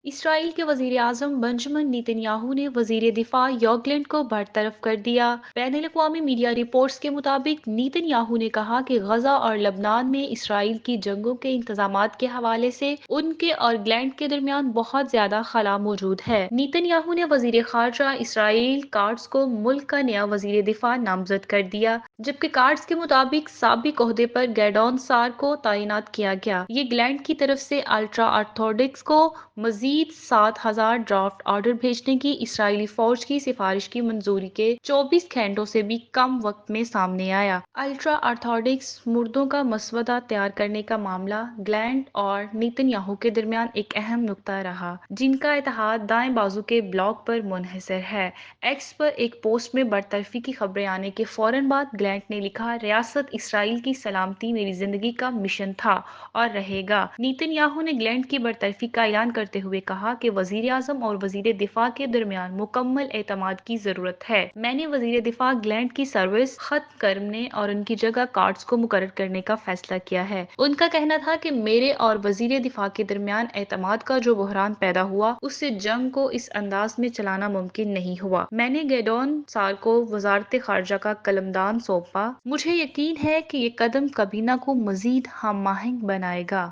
اسرائیل کے وزیر اعظم بنجمن نیتن نے وزیر دفاع یوگلینڈ کو برطرف کر دیا۔ بین الاقوامی میڈیا رپورٹس کے مطابق نیتن نے کہا کہ غزہ اور لبنان میں اسرائیل کی جنگوں کے انتظامات کے حوالے سے ان کے اور گلینڈ کے درمیان بہت زیادہ خلا موجود ہے۔ نیتن نے وزیر خارجہ اسرائیل کاٹز کو ملک کا نیا وزیر دفاع نامزد کر دیا، جبکہ کاٹز کے مطابق سابق عہدے پر گیڈون سار کو تعینات کیا گیا۔ یہ گلینڈ کی طرف سے الٹرا آرتھوڈکس کو مزید 7,000 ڈرافٹ آرڈر بھیجنے کی اسرائیلی فوج کی سفارش کی منظوری کے 24 گھنٹوں سے بھی کم وقت میں سامنے آیا۔ الٹرا آرتھوڈکس مردوں کا مسودہ تیار کرنے کا معاملہ گلینڈ اور نیتن کے درمیان ایک اہم نقطہ رہا، جن کا اتحاد دائیں بازو کے بلاک پر منحصر ہے۔ ایکس پر ایک پوسٹ میں برطرفی کی خبریں آنے کے فوراً بعد گلینڈ نے لکھا، ریاست اسرائیل کی سلامتی میری زندگی کا مشن تھا اور رہے گا۔ نیتن نے گلینڈ کی برطرفی کا اعلان کرتے ہوئے کہا کہ وزیر اعظم اور وزیر دفاع کے درمیان مکمل اعتماد کی ضرورت ہے۔ میں نے وزیر دفاع گلینڈ کی سروس ختم کرنے اور ان کی جگہ کارٹز کو مقرر کرنے کا فیصلہ کیا ہے۔ ان کا کہنا تھا کہ میرے اور وزیر دفاع کے درمیان اعتماد کا جو بحران پیدا ہوا، اس سے جنگ کو اس انداز میں چلانا ممکن نہیں ہوا۔ میں نے گیڈون سار کو وزارت خارجہ کا قلمدان سونپا۔ مجھے یقین ہے کہ یہ قدم کابینہ کو مزید ہم آہنگ بنائے گا۔